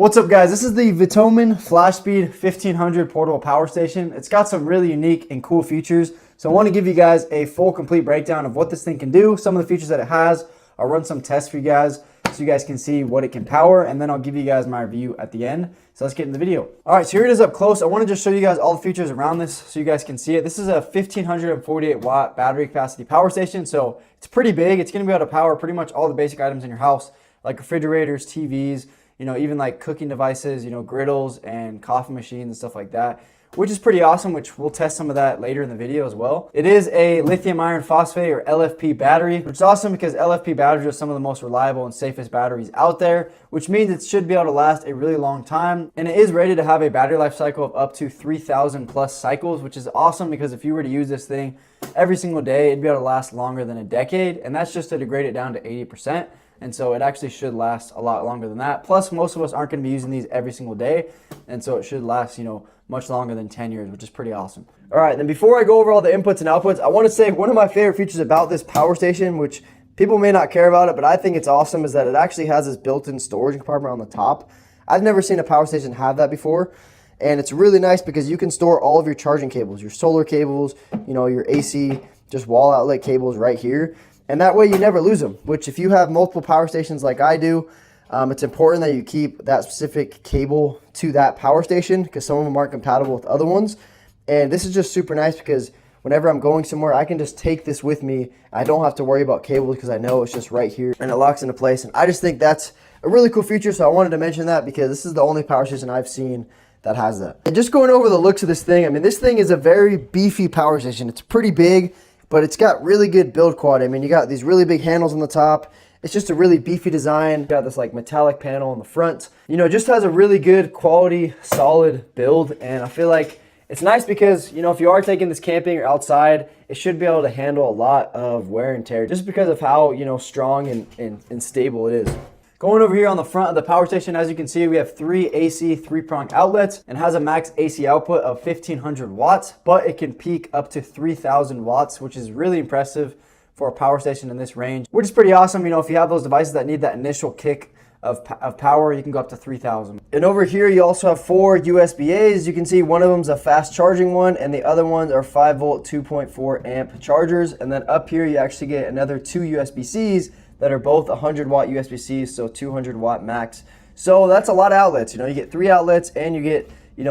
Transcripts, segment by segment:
What's up guys, this is the VTOMAN FlashSpeed 1500 portable power station. It's got some really unique and cool features. So I want to give you guys a full complete breakdown of what this thing can do, some of the features that it has. I'll run some tests for you guys so you guys can see what it can power, and then I'll give you guys my review at the end. So let's get in the video. All right, so here it is up close. I want to just show you guys all the features around this so you guys can see it. This is a 1548 watt battery capacity power station, so it's pretty big. It's going to be able to power pretty much all the basic items in your house, like refrigerators, TVs, even like cooking devices, griddles and coffee machines and stuff like that, which is pretty awesome, which we'll test some of that later in the video as well. It is a lithium iron phosphate or LFP battery, which is awesome because LFP batteries are some of the most reliable and safest batteries out there, which means it should be able to last a really long time. And it is rated to have a battery life cycle of up to 3,000 plus cycles, which is awesome because if you were to use this thing every single day, it'd be able to last longer than a decade. And that's just to degrade it down to 80%. And so it actually should last a lot longer than that. Plus, most of us aren't going to be using these every single day. And so it should last, much longer than 10 years, which is pretty awesome. All right, then before I go over all the inputs and outputs, I want to say one of my favorite features about this power station, which people may not care about it, but I think it's awesome, is that it actually has this built-in storage compartment on the top. I've never seen a power station have that before. And it's really nice because you can store all of your charging cables, your solar cables, your AC, just wall outlet cables right here. And that way you never lose them, which if you have multiple power stations like I do, it's important that you keep that specific cable to that power station because some of them aren't compatible with other ones. And this is just super nice because whenever I'm going somewhere, I can just take this with me. I don't have to worry about cables because I know it's just right here and it locks into place. And I just think that's a really cool feature. So I wanted to mention that because this is the only power station I've seen that has that. And just going over the looks of this thing, I mean, this thing is a very beefy power station. It's pretty big, but it's got really good build quality. I mean, you got these really big handles on the top. It's just a really beefy design. You got this like metallic panel on the front. It just has a really good quality, solid build. And I feel like it's nice because, if you are taking this camping or outside, it should be able to handle a lot of wear and tear just because of how, strong and stable it is. Going over here on the front of the power station, as you can see, we have 3 AC 3-prong outlets and has a max AC output of 1500 watts, but it can peak up to 3000 watts, which is really impressive for a power station in this range, which is pretty awesome. If you have those devices that need that initial kick of power, you can go up to 3000. And over here, you also have 4 USB-As. You can see one of them is a fast charging one, and the other ones are 5 volt, 2.4 amp chargers. And then up here, you actually get another 2 USB-Cs that are both 100 watt USB-Cs, so 200 watt max. So that's a lot of outlets. You get 3 outlets and you get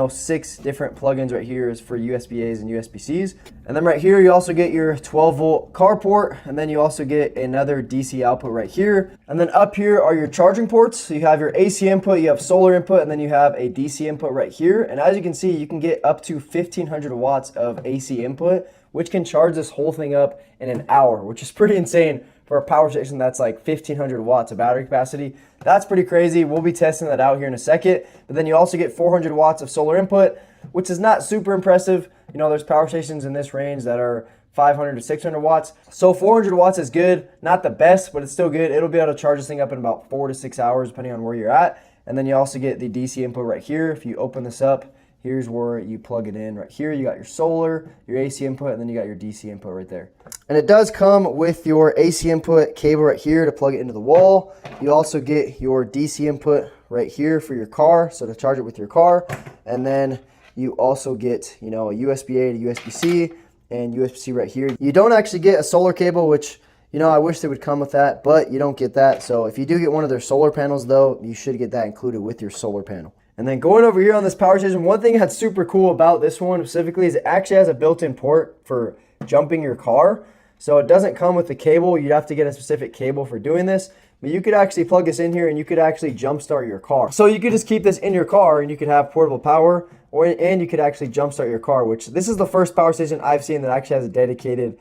6 different plugins right here is for USB-As and USB-Cs. And then right here you also get your 12 volt car port, and then you also get another DC output right here. And then up here are your charging ports. So you have your AC input, you have solar input, and then you have a DC input right here. And as you can see, you can get up to 1500 watts of AC input, which can charge this whole thing up in an hour, which is pretty insane for a power station that's like 1500 watts of battery capacity. That's pretty crazy. We'll be testing that out here in a second. But then you also get 400 watts of solar input, which is not super impressive. There's power stations in this range that are 500 to 600 watts. So 400 watts is good. Not the best, but it's still good. It'll be able to charge this thing up in about 4 to 6 hours, depending on where you're at. And then you also get the DC input right here. If you open this up, here's where you plug it in right here. You got your solar, your AC input, and then you got your DC input right there. And it does come with your AC input cable right here to plug it into the wall. You also get your DC input right here for your car, so to charge it with your car. And then you also get, a USB-A to USB-C and USB-C right here. You don't actually get a solar cable, which, I wish they would come with that, but you don't get that. So if you do get one of their solar panels though, you should get that included with your solar panel. And then going over here on this power station, one thing that's super cool about this one specifically is it actually has a built-in port for jumping your car. So it doesn't come with the cable. You'd have to get a specific cable for doing this. But you could actually plug this in here and you could actually jumpstart your car. So you could just keep this in your car and you could have portable power, and you could actually jumpstart your car, which this is the first power station I've seen that actually has a dedicated,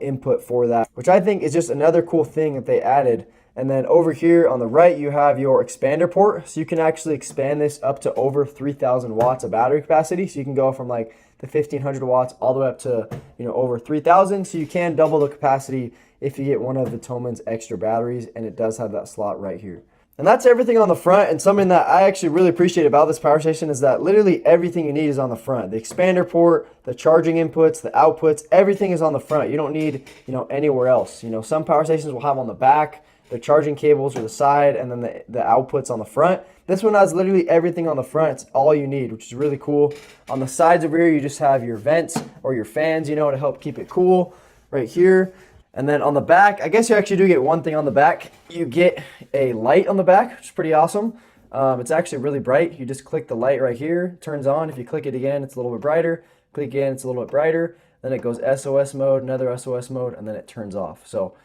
input for that, which I think is just another cool thing that they added. And then over here on the right, you have your expander port. So you can actually expand this up to over 3000 watts of battery capacity. So you can go from like the 1500 watts all the way up to, over 3000. So you can double the capacity if you get one of the VTOMAN's extra batteries, and it does have that slot right here. And that's everything on the front. And something that I actually really appreciate about this power station is that literally everything you need is on the front. The expander port, the charging inputs, the outputs, everything is on the front. You don't need, anywhere else. Some power stations will have on the back. the charging cables are the side, and then the outputs on the front. This one has literally everything on the front. It's all you need, which is really cool. On the sides over here, you just have your vents or your fans, you know, to help keep it cool right here. And then on the back, I guess you actually do get one thing on the back. You get a light on the back, which is pretty awesome. It's actually really bright. You just click the light right here, it turns on. If you click it again, it's a little bit brighter. Click again, it's a little bit brighter. Then it goes SOS mode, another SOS mode, and then it turns off. So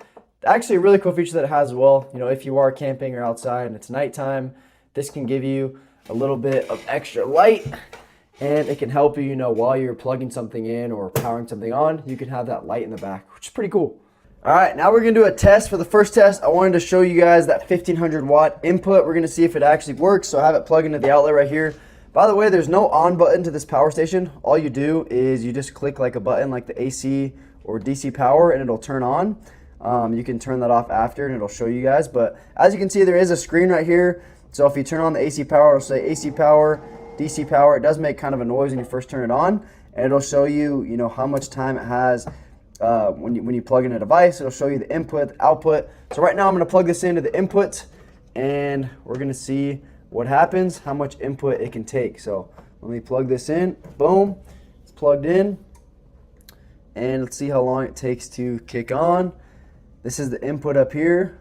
actually a really cool feature that it has as well. You know, if you are camping or outside and it's nighttime, this can give you a little bit of extra light, and it can help you, you know, while you're plugging something in or powering something on, you can have that light in the back, which is pretty cool. All right, now we're gonna do a test. For the first test, I wanted to show you guys that 1500 watt input. We're gonna see if it actually works. So I have it plugged into the outlet right here. By the way, there's no on button to this power station. All you do is you just click like a button like the AC or DC power, and it'll turn on. You can turn that off after and it'll show you guys. But as you can see, there is a screen right here. So if you turn on the AC power, it'll say AC power, DC power. It does make kind of a noise when you first turn it on, and it'll show you, you know, how much time it has when you plug in a device. It'll show you the input, the output. So right now I'm going to plug this into the input, and we're going to see what happens, how much input it can take. So let me plug this in. Boom, it's plugged in, and let's see how long it takes to kick on. This is the input up here.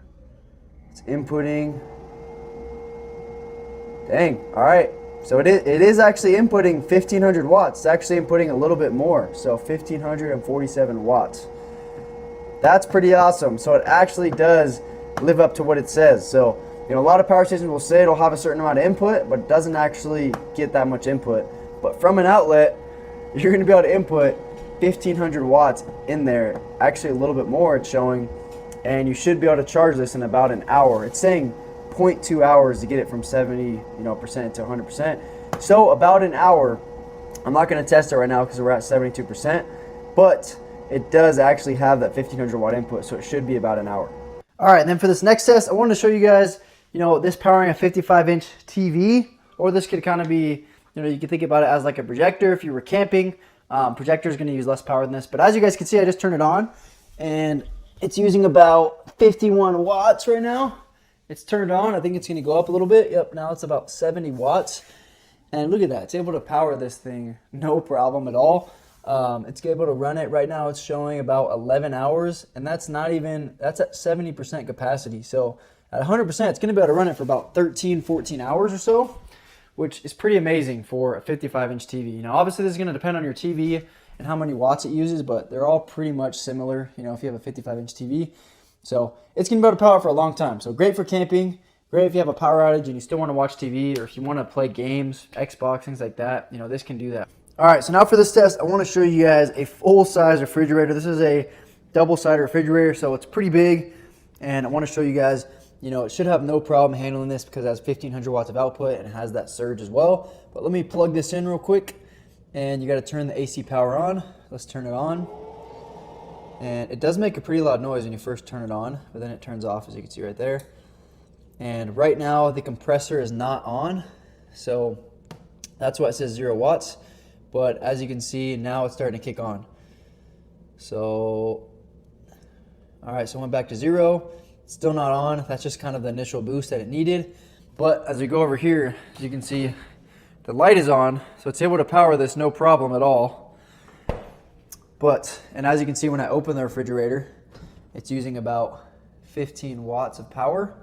It's inputting. Dang, all right. So it is actually inputting 1500 watts. It's actually inputting a little bit more. So 1547 watts. That's pretty awesome. So it actually does live up to what it says. So, you know, a lot of power stations will say it'll have a certain amount of input, but it doesn't actually get that much input. But from an outlet, you're gonna be able to input 1500 watts in there. Actually a little bit more, it's showing. And you should be able to charge this in about an hour. It's saying 0.2 hours to get it from 70% to 100%. So about an hour. I'm not going to test it right now because we're at 72%, but it does actually have that 1500 watt input, so it should be about an hour. All right, and then for this next test, I wanted to show you guys, you know, this powering a 55-inch TV, or this could kind of be, you know, you can think about it as like a projector if you were camping. Projector is going to use less power than this, but as you guys can see, I just turned it on, and it's using about 51 watts right now. It's turned on. I think it's going to go up a little bit. Yep, now it's about 70 watts. And look at that. It's able to power this thing no problem at all. It's able to run it. Right now it's showing about 11 hours, and that's not even, that's at 70% capacity. So at 100%, it's going to be able to run it for about 13, 14 hours or so, which is pretty amazing for a 55-inch TV. You know, obviously this is going to depend on your TV and how many watts it uses, but they're all pretty much similar, you know, if you have a 55-inch TV. So it's going to be able to power for a long time. So great for camping, great if you have a power outage and you still want to watch TV, or if you want to play games, Xbox, things like that, you know, this can do that. All right, so now for this test, I want to show you guys a full-size refrigerator. This is a double-sided refrigerator, so it's pretty big, and I want to show you guys, you know, it should have no problem handling this because it has 1500 watts of output and it has that surge as well. But let me plug this in real quick, and you got to turn the AC power on. Let's turn it on. And it does make a pretty loud noise when you first turn it on, but then it turns off, as you can see right there. And right now the compressor is not on, so that's why it says 0 watts. But as you can see, now it's starting to kick on. So, all right, so it went back to 0. It's still not on. That's just kind of the initial boost that it needed. But as we go over here, as you can see, the light is on, so it's able to power this no problem at all. But, and as you can see, when I open the refrigerator, it's using about 15 watts of power.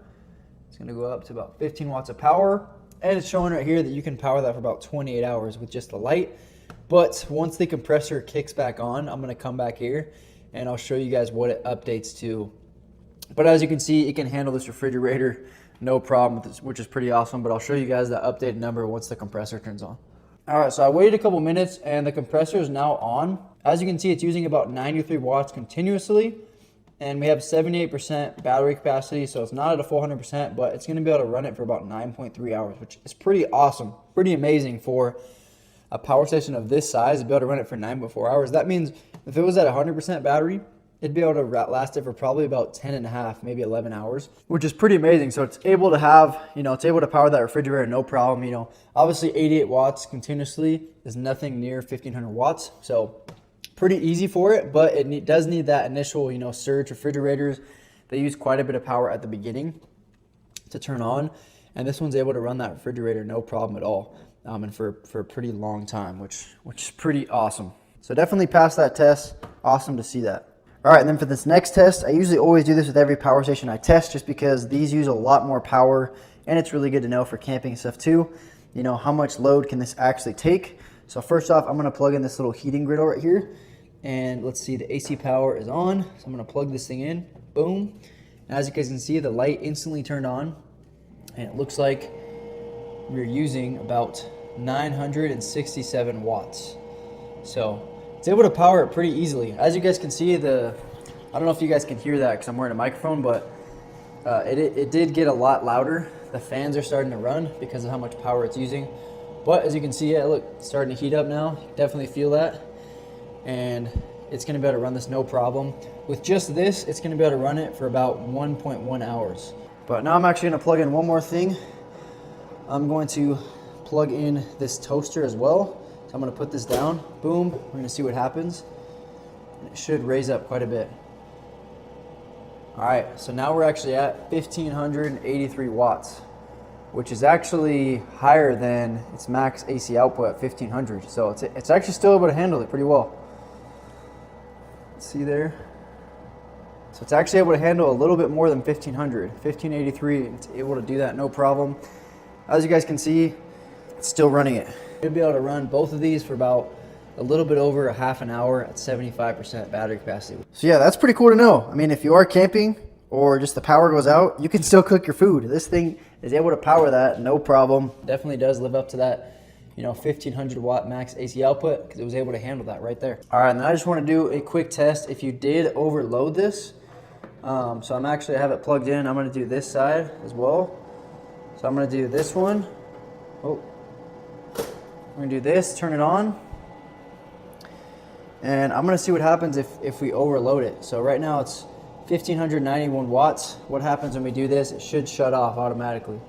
It's going to go up to about 15 watts of power. And it's showing right here that you can power that for about 28 hours with just the light. But once the compressor kicks back on, I'm going to come back here and I'll show you guys what it updates to. But as you can see, it can handle this refrigerator no problem, which is pretty awesome. But I'll show you guys the updated number once the compressor turns on. All right, so I waited a couple minutes and the compressor is now on. As you can see, it's using about 93 watts continuously, and we have 78% battery capacity, so it's not at a full 100%, but it's gonna be able to run it for about 9.3 hours, which is pretty awesome, pretty amazing for a power station of this size to be able to run it for 9.4 hours. That means if it was at 100% battery, it'd be able to last it for probably about 10 and a half, maybe 11 hours, which is pretty amazing. So it's able to have, you know, it's able to power that refrigerator no problem. You know, obviously 88 watts continuously is nothing near 1500 watts. So pretty easy for it, but it does need that initial, you know, surge. Refrigerators, they use quite a bit of power at the beginning to turn on, and this one's able to run that refrigerator no problem at all, and for a pretty long time, which is pretty awesome. So definitely passed that test. Awesome to see that. All right, and then for this next test, I usually always do this with every power station I test just because these use a lot more power, and it's really good to know for camping and stuff too, you know, how much load can this actually take. So first off, I'm gonna plug in this little heating griddle right here, and let's see, the AC power is on. So I'm gonna plug this thing in, boom. And as you guys can see, the light instantly turned on, and it looks like we're using about 967 watts. So it's able to power it pretty easily. As you guys can see, I don't know if you guys can hear that because I'm wearing a microphone, but it did get a lot louder. The fans are starting to run because of how much power it's using. But as you can see, look, it's starting to heat up now. You can definitely feel that. And it's gonna be able to run this no problem. With just this, it's gonna be able to run it for about 1.1 hours. But now I'm actually gonna plug in one more thing. I'm going to plug in this toaster as well. So I'm gonna put this down, boom, we're gonna see what happens. And it should raise up quite a bit. All right, so now we're actually at 1,583 watts, which is actually higher than its max AC output at 1,500. So it's actually still able to handle it pretty well. See there? So it's actually able to handle a little bit more than 1,500. 1,583, it's able to do that no problem. As you guys can see, it's still running it. You'll be able to run both of these for about a little bit over a half an hour at 75% battery capacity. So yeah, that's pretty cool to know. I mean, if you are camping or just the power goes out, you can still cook your food. This thing is able to power that no problem. Definitely does live up to that, you know, 1,500 watt max AC output because it was able to handle that right there. All right, and I just want to do a quick test. If you did overload this, so I have it plugged in. I'm going to do this side as well. So I'm going to do this one. Oh. We're gonna do this, turn it on, and I'm gonna see what happens if we overload it. So right now it's 1,591 watts. What happens when we do this? It should shut off automatically.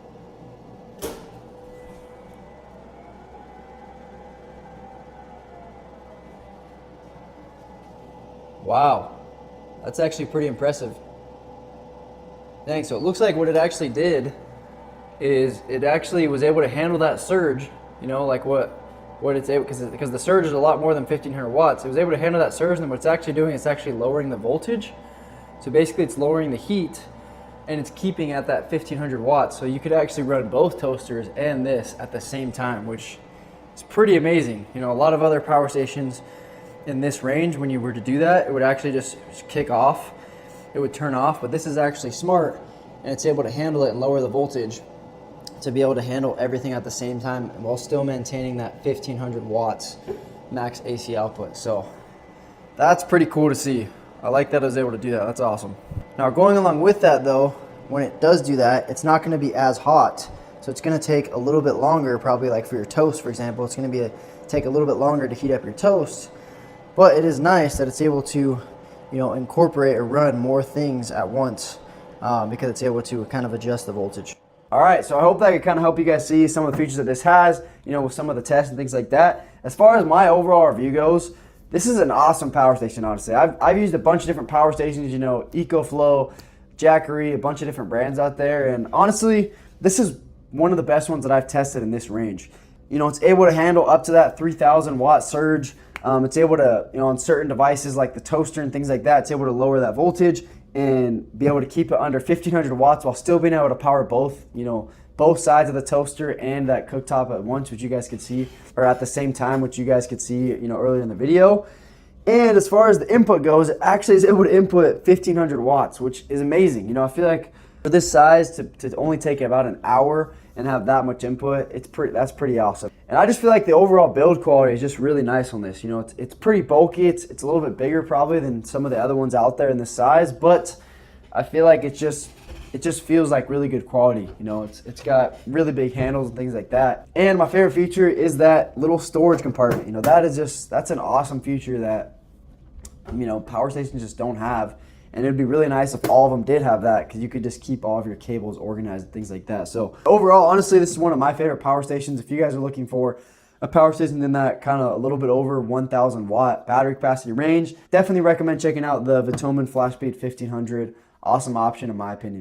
Wow, that's actually pretty impressive. Dang, so it looks like what it actually did is it actually was able to handle that surge. You know, like what it's able, because the surge is a lot more than 1,500 watts. It was able to handle that surge, and what it's actually doing, it's actually lowering the voltage. So basically it's lowering the heat, and it's keeping at that 1,500 watts. So you could actually run both toasters and this at the same time, which is pretty amazing. You know, a lot of other power stations in this range, when you were to do that, it would actually just kick off. It would turn off, but this is actually smart, and it's able to handle it and lower the voltage to be able to handle everything at the same time while still maintaining that 1,500 watts max AC output. So that's pretty cool to see. I like that I was able to do that. That's awesome. Now going along with that though, when it does do that, it's not going to be as hot. So it's going to take a little bit longer, probably like for your toast, for example, it's going to take a little bit longer to heat up your toast. But it is nice that it's able to, you know, incorporate or run more things at once because it's able to kind of adjust the voltage. All right, so I hope that could kind of help you guys see some of the features that this has, you know, with some of the tests and things like that. As far as my overall review goes, this is an awesome power station, honestly. I've used a bunch of different power stations, you know, EcoFlow, Jackery, a bunch of different brands out there, and honestly, this is one of the best ones that I've tested in this range. You know, it's able to handle up to that 3,000 watt surge. It's able to, you know, on certain devices like the toaster and things like that, it's able to lower that voltage and be able to keep it under 1,500 watts while still being able to power both, you know, both sides of the toaster and that cooktop at once, which you guys could see, or at the same time, which you guys could see, you know, earlier in the video. And as far as the input goes, it actually is able to input 1,500 watts, which is amazing. You know, I feel like for this size to only take about an hour and have that much input, that's pretty awesome. And I just feel like the overall build quality is just really nice on this. You know, it's pretty bulky. It's a little bit bigger probably than some of the other ones out there in this size, but I feel like it just feels like really good quality. You know, it's got really big handles and things like that. And my favorite feature is that little storage compartment. You know, that's an awesome feature that, you know, power stations just don't have. And it'd be really nice if all of them did have that, because you could just keep all of your cables organized and things like that. So overall, honestly, this is one of my favorite power stations. If you guys are looking for a power station in that kind of a little bit over 1,000 watt battery capacity range, definitely recommend checking out the VTOMAN FlashSpeed 1500. awesome option in my opinion.